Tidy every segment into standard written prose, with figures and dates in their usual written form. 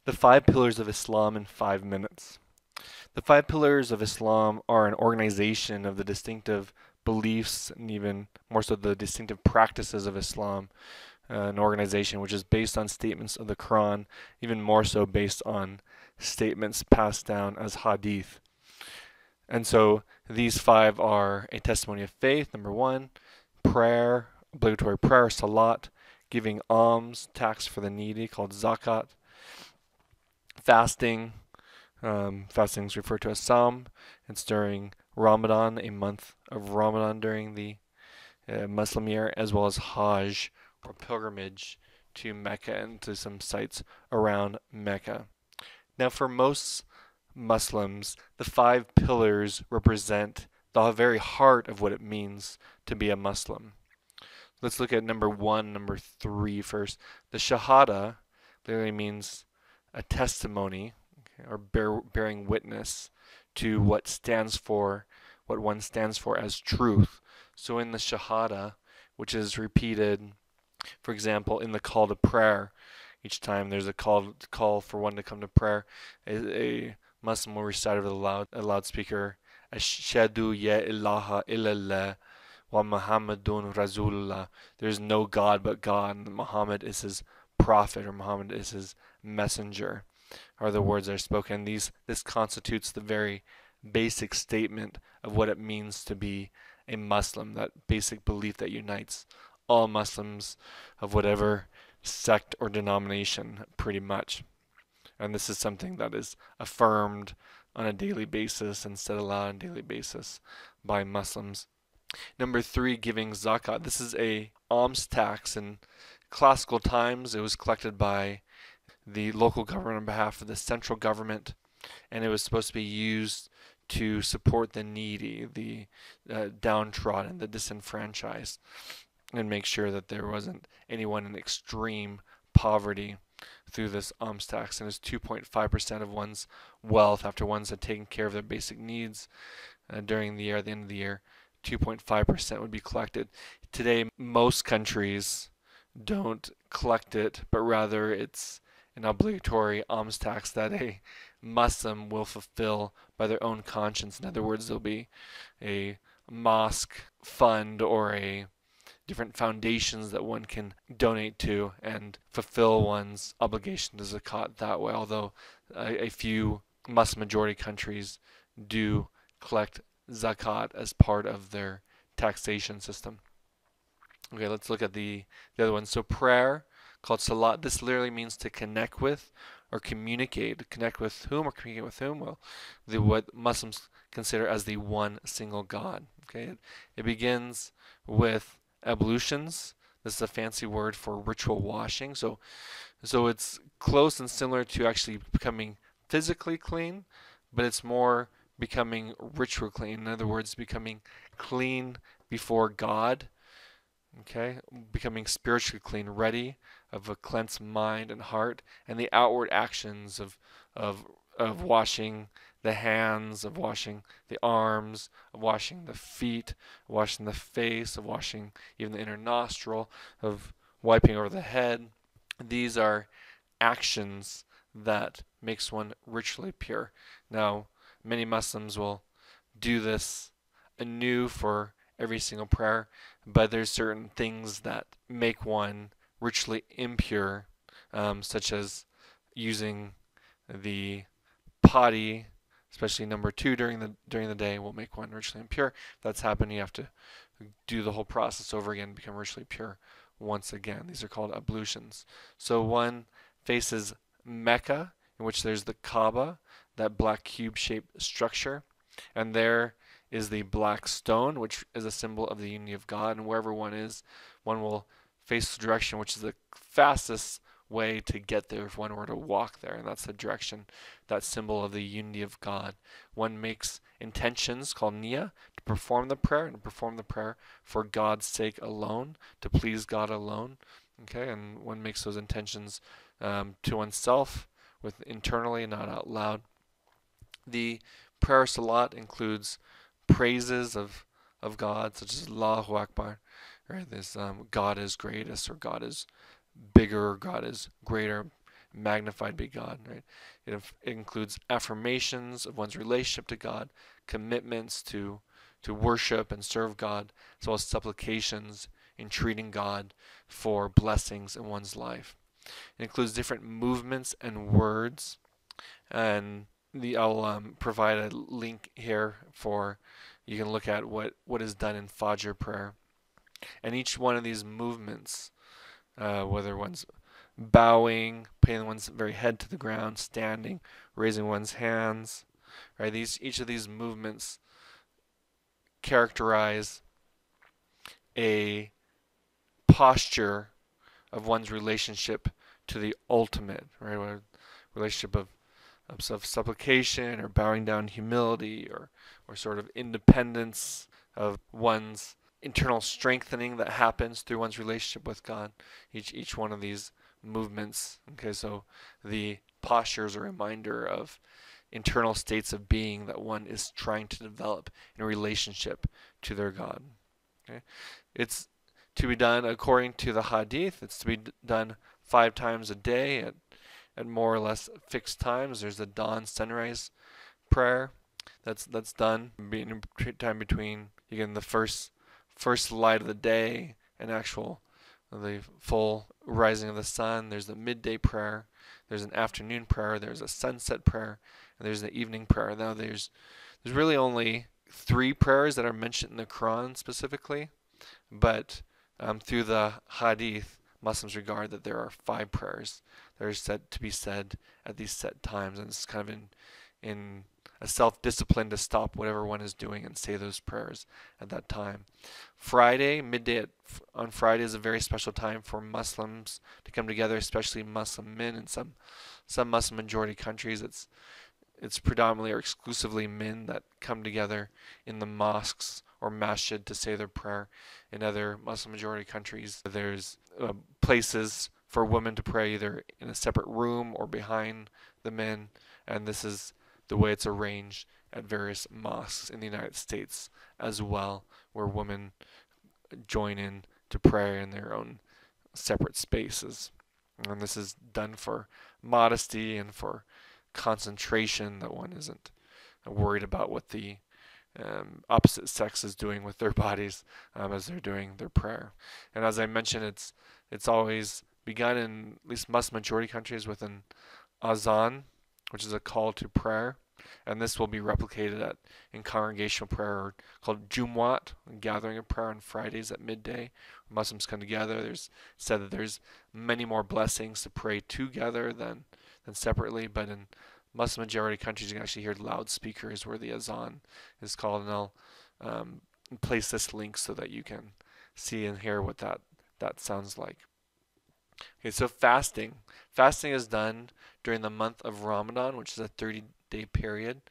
The five pillars of Islam in 5 minutes. The five pillars of Islam are an organization of the distinctive beliefs and even more so the distinctive practices of Islam, an organization which is based on statements of the Quran, even more so based on statements passed down as hadith. And so these five are a testimony of faith, number one, prayer, obligatory prayer, salat, giving alms, tax for the needy called zakat, fasting. Fasting is referred to as Psalm. It's during Ramadan, a month of Ramadan during the Muslim year, as well as Hajj, or pilgrimage to Mecca and to some sites around Mecca. Now, for most Muslims, the five pillars represent the very heart of what it means to be a Muslim. Let's look at number one, number three first. The Shahada literally means a testimony, or bearing witness to what one stands for as truth. So in the Shahada, which is repeated, for example, in the call to prayer, each time there's a call for one to come to prayer, a Muslim will recite over a loudspeaker, Ashhadu ya ilaha illallah wa Muhammadun Rasulullah. There's no God but God, and Muhammad is his prophet, or Muhammad is his messenger, are the words that are spoken. This constitutes the very basic statement of what it means to be a Muslim, that basic belief that unites all Muslims of whatever sect or denomination, pretty much. And this is something that is affirmed on a daily basis and said aloud on a daily basis by Muslims. Number three, giving zakat. This is a alms tax. In classical times, it was collected by the local government on behalf of the central government, and it was supposed to be used to support the needy, the downtrodden, the disenfranchised, and make sure that there wasn't anyone in extreme poverty through this alms tax. And it's 2.5% of one's wealth after one's had taken care of their basic needs during the year. At the end of the year, 2.5% would be collected. Today, most countries don't collect it, but rather it's an obligatory alms tax that a Muslim will fulfill by their own conscience. In other words, there'll be a mosque fund or a different foundations that one can donate to and fulfill one's obligation to zakat that way, although a few Muslim majority countries do collect zakat as part of their taxation system. Okay, let's look at the other one. So prayer, called Salaat, this literally means to connect with or communicate. Connect with whom or communicate with whom? Well, what Muslims consider as the one single God. Okay, it begins with ablutions. This is a fancy word for ritual washing. So it's close and similar to actually becoming physically clean, but it's more becoming ritual clean. In other words, becoming clean before God. Okay, becoming spiritually clean, ready of a cleansed mind and heart, and the outward actions of washing the hands, of washing the arms, of washing the feet, of washing the face, of washing even the inner nostril, of wiping over the head. These are actions that makes one ritually pure. Now, many Muslims will do this anew for every single prayer, but there's certain things that make one ritually impure, such as using the potty, especially number two during the day, will make one ritually impure. If that's happened, you have to do the whole process over again, become ritually pure once again. These are called ablutions. So one faces Mecca, in which there's the Kaaba, that black cube-shaped structure, and there is the black stone, which is a symbol of the unity of God. And wherever one is, one will face the direction which is the fastest way to get there if one were to walk there. And that's the direction, that symbol of the unity of God. One makes intentions called niyyah to perform the prayer, and to perform the prayer for God's sake alone, to please God alone. Okay, and one makes those intentions to oneself, with internally, not out loud. The prayer salat includes praises of God, such as Allahu Akbar, right? This God is greatest, or God is bigger, or God is greater. magnified be God, right? It includes affirmations of one's relationship to God, commitments to worship and serve God, as well as supplications, entreating God for blessings in one's life. It includes different movements and words, and I'll provide a link here for you can look at what is done in Fajr prayer. And each one of these movements, whether one's bowing, putting one's very head to the ground, standing, raising one's hands, right? Each of these movements characterize a posture of one's relationship to the ultimate, right? A relationship of supplication or bowing down humility or sort of independence of one's internal strengthening that happens through one's relationship with God. Each one of these movements, okay, so the posture is a reminder of internal states of being that one is trying to develop in relationship to their God. Okay? It's to be done according to the Hadith. It's to be done 5 times a day at more or less fixed times. There's the dawn sunrise prayer that's done being time between again the first light of the day and the full rising of the sun. There's the midday prayer. There's an afternoon prayer. There's a sunset prayer, and there's the evening prayer. Now there's really only 3 prayers that are mentioned in the Quran specifically, but through the Hadith, Muslims regard that there are 5 prayers that are said to be said at these set times, and it's kind of in a self-discipline to stop whatever one is doing and say those prayers at that time. Friday, midday on Friday is a very special time for Muslims to come together, especially Muslim men in some Muslim majority countries. It's predominantly or exclusively men that come together in the mosques or masjid to say their prayer. In other Muslim majority countries, there's places for women to pray either in a separate room or behind the men, and this is the way it's arranged at various mosques in the United States as well, where women join in to pray in their own separate spaces. And this is done for modesty and for concentration, that one isn't worried about what the opposite sex is doing with their bodies as they're doing their prayer. And as I mentioned, it's always begun in at least Muslim majority countries with an azan, which is a call to prayer, and this will be replicated in congregational prayer called Jumu'at, a gathering of prayer on Fridays at midday. Muslims come together. There's said that there's many more blessings to pray together than separately, but in Muslim majority countries you can actually hear loudspeakers where the azan is called, and I'll place this link so that you can see and hear what that sounds like. Okay, so fasting. Fasting is done during the month of Ramadan, which is a 30-day period.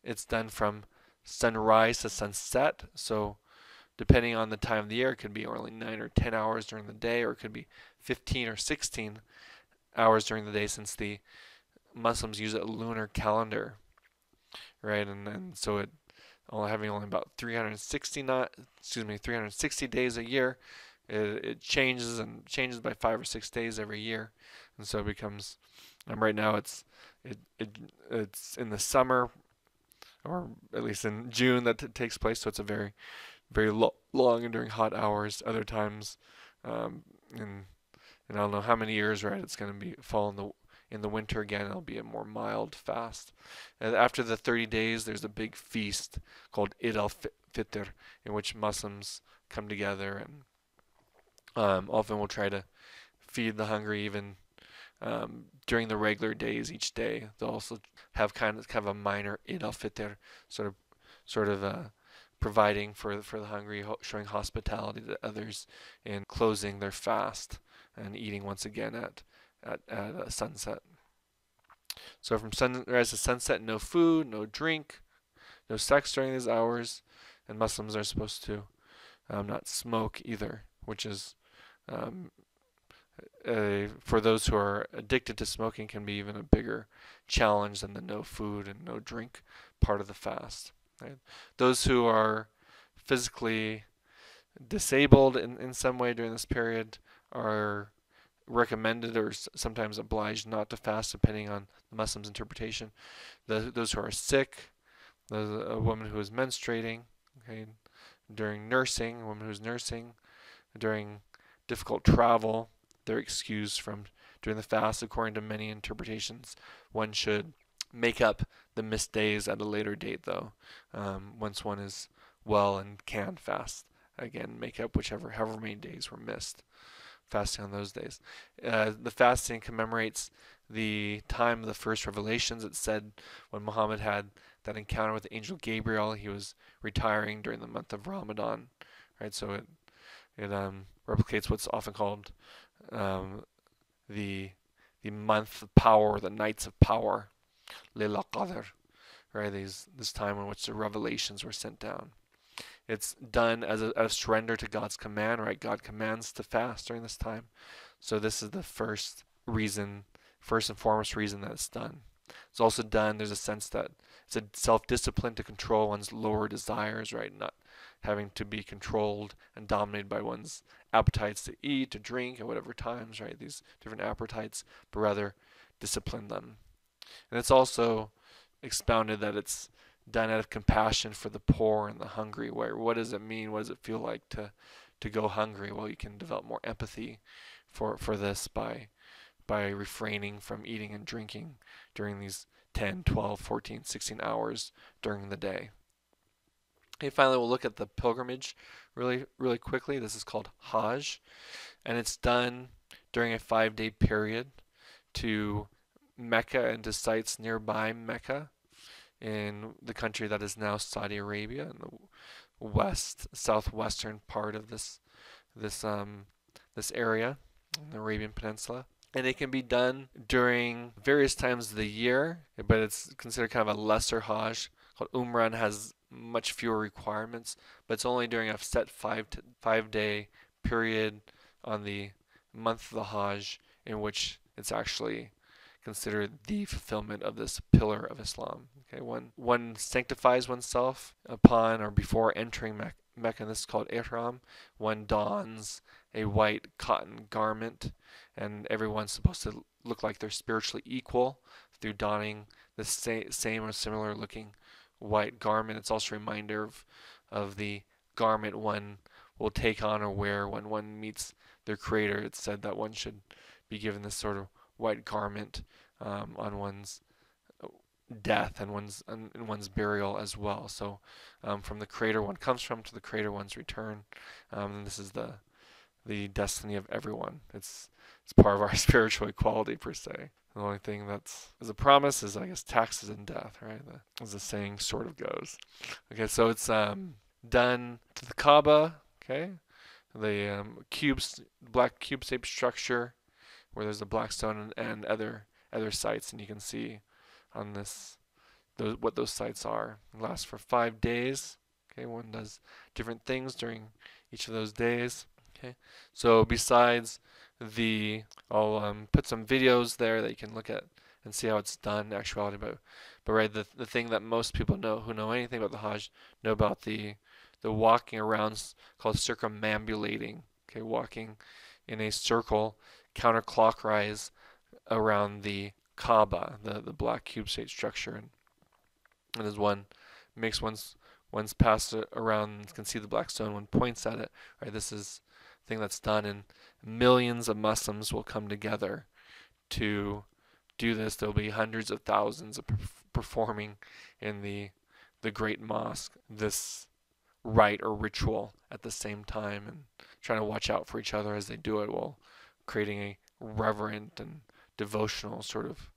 It's done from sunrise to sunset. So depending on the time of the year, it could be only 9 or 10 hours during the day, or it could be 15 or 16 hours during the day, since the Muslims use a lunar calendar, right? And so it having only about 360 days a year. It changes by 5 or 6 days every year, and so it becomes. Right now, it's in the summer, or at least in June, that it takes place. So it's a very, very long and during hot hours. Other times, in I don't know how many years, right? It's going to fall in the winter again. It'll be a more mild fast. And after the 30 days, there's a big feast called Eid al-Fitr, in which Muslims come together and often we'll try to feed the hungry even during the regular days each day. They'll also have kind of a minor Eid al-Fitr, sort of providing for the hungry, showing hospitality to others in closing their fast and eating once again at sunset. So from sunrise to sunset, no food, no drink, no sex during these hours, and Muslims are supposed to not smoke either, which is for those who are addicted to smoking can be even a bigger challenge than the no food and no drink part of the fast. Right? Those who are physically disabled in some way during this period are recommended or sometimes obliged not to fast, depending on the Muslim's interpretation. Those who are sick, a woman who is menstruating, okay, during nursing, a woman who's nursing, during difficult travel, they're excused from doing the fast. According to many interpretations, one should make up the missed days at a later date, though, once one is well and can fast. Again, make up however many days were missed, fasting on those days. The fasting commemorates the time of the first revelations. It said when Muhammad had that encounter with the angel Gabriel, he was retiring during the month of Ramadan, right? So it replicates what's often called the month of power, the nights of power, Layla Qadr, right? This time in which the revelations were sent down. It's done as a surrender to God's command, right? God commands to fast during this time. So this is the first and foremost reason that it's done. It's also done, there's a sense that it's a self-discipline to control one's lower desires, right? Not having to be controlled and dominated by one's appetites to eat, to drink, at whatever times, right? These different appetites, but rather discipline them. And it's also expounded that it's done out of compassion for the poor and the hungry. What does it mean? What does it feel like to go hungry? Well, you can develop more empathy for this by refraining from eating and drinking during these 10, 12, 14, 16 hours during the day. Okay, finally, we'll look at the pilgrimage really quickly. This is called Hajj, and it's done during a 5-day period to Mecca and to sites nearby Mecca in the country that is now Saudi Arabia, in the southwestern part of this area, in the Arabian Peninsula. And it can be done during various times of the year, but it's considered kind of a lesser Hajj called Umrah, and has much fewer requirements, but it's only during a set 5-day period on the month of the Hajj in which it's actually considered the fulfillment of this pillar of Islam. Okay, one sanctifies oneself upon or before entering Mecca, and this is called ihram. One dons a white cotton garment, and everyone's supposed to look like they're spiritually equal through donning the same or similar looking white garment. It's also a reminder of the garment one will take on or wear when one meets their Creator. It's said that one should be given this sort of white garment on one's death and one's burial as well. So from the Creator one comes from to the Creator one's return. And this is the destiny of everyone. It's part of our spiritual equality per se. The only thing that's is a promise is, I guess, taxes and death, right? As the saying sort of goes. Okay, so it's done to the Kaaba. Okay, the black cube-shaped structure where there's a black stone and other sites, and you can see on this what those sites are. It lasts for 5 days. Okay, one does different things during each of those days. Okay, so besides I'll put some videos there that you can look at and see how it's done in actuality. But right, the thing that most people who know anything about the Hajj know about the walking around, called circumambulating. Okay, walking in a circle counterclockwise around the Kaaba, the black cube-shaped structure, and as one makes one's pass around, can see the black stone. One points at it. Right, this is a thing that's done, and millions of Muslims will come together to do this. There'll be hundreds of thousands of performing in the Great Mosque this rite or ritual at the same time, and trying to watch out for each other as they do it, while creating a reverent and devotional sort of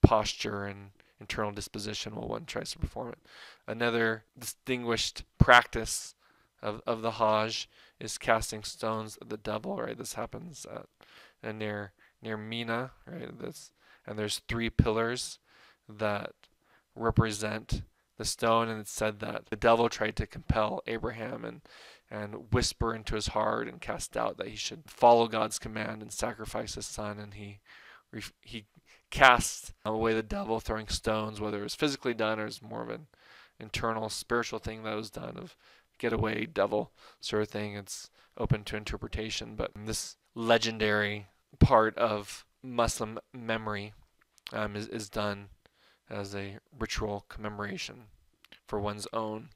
posture and internal disposition while one tries to perform it. Another distinguished practice of the Hajj is casting stones at the devil. Right, this happens near Mina. Right, and there's 3 pillars that represent the stone, and it's said that the devil tried to compel Abraham and whisper into his heart and cast doubt that he should follow God's command and sacrifice his son, and he cast away the devil, throwing stones, whether it was physically done or it was more of an internal spiritual thing that was done of get away devil sort of thing. It's open to interpretation, but this legendary part of Muslim memory, is done as a ritual commemoration for one's own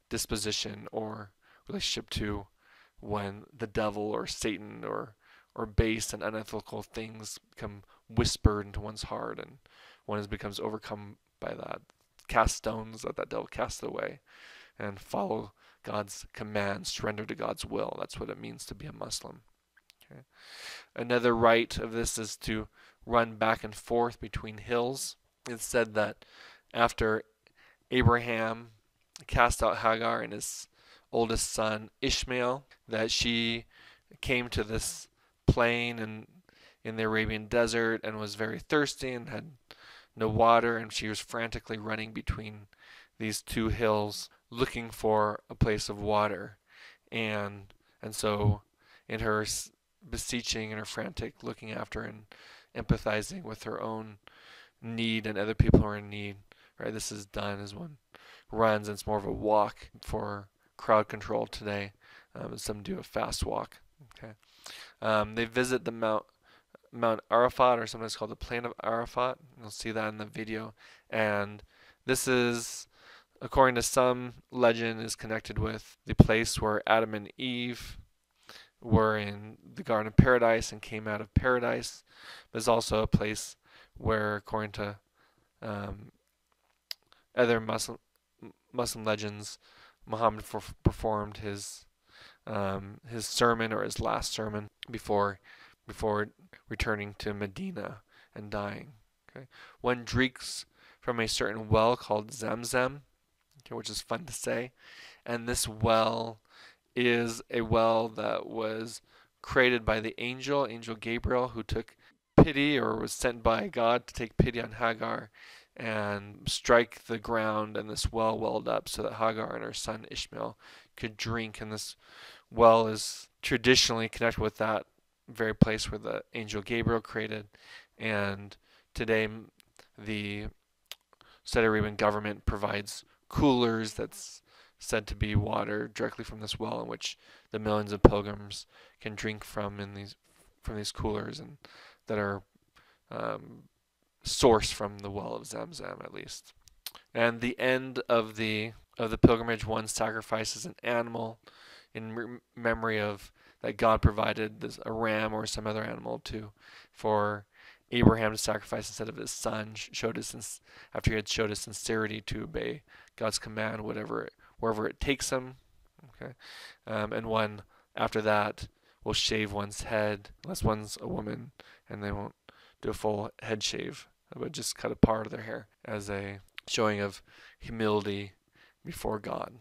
disposition or relationship to when the devil or Satan or base and unethical things become whispered into one's heart and one becomes overcome by that. Cast stones, let that devil cast it away, and follow God's commands, surrender to God's will. That's what it means to be a Muslim. Okay. Another rite of this is to run back and forth between hills. It's said that after Abraham cast out Hagar and his oldest son Ishmael, that she came to this plain in the Arabian desert and was very thirsty and had no water, and she was frantically running between these two hills looking for a place of water. And so in her beseeching and her frantic looking after and empathizing with her own need and other people who are in need, right? This is done as one runs, and it's more of a walk for crowd control today. Some do a fast walk. Okay. They visit the Mount Arafat, or sometimes called the Plain of Arafat. You'll see that in the video. And this is, according to some legend, is connected with the place where Adam and Eve were in the Garden of Paradise and came out of paradise. There's also a place where, according to other Muslim legends, Muhammad performed his sermon, or his last sermon, before returning to Medina and dying. Okay, one drinks from a certain well called Zamzam, okay, which is fun to say, and this well is a well that was created by the angel Gabriel, who took pity, or was sent by God to take pity on Hagar and strike the ground, and this well welled up so that Hagar and her son Ishmael could drink. And this well is traditionally connected with that very place where the angel Gabriel created. And today the Saudi Arabian government provides coolers that's said to be water directly from this well, in which the millions of pilgrims can drink from these coolers, and that are sourced from the well of Zamzam, at least. And the end of the pilgrimage, one sacrifices an animal in memory of that God provided a ram or some other animal for Abraham to sacrifice instead of his son. After he had showed his sincerity to obey God's command, wherever it takes him. Okay, and one after that will shave one's head, unless one's a woman, and they won't do a full head shave, but just cut a part of their hair as a showing of humility before God.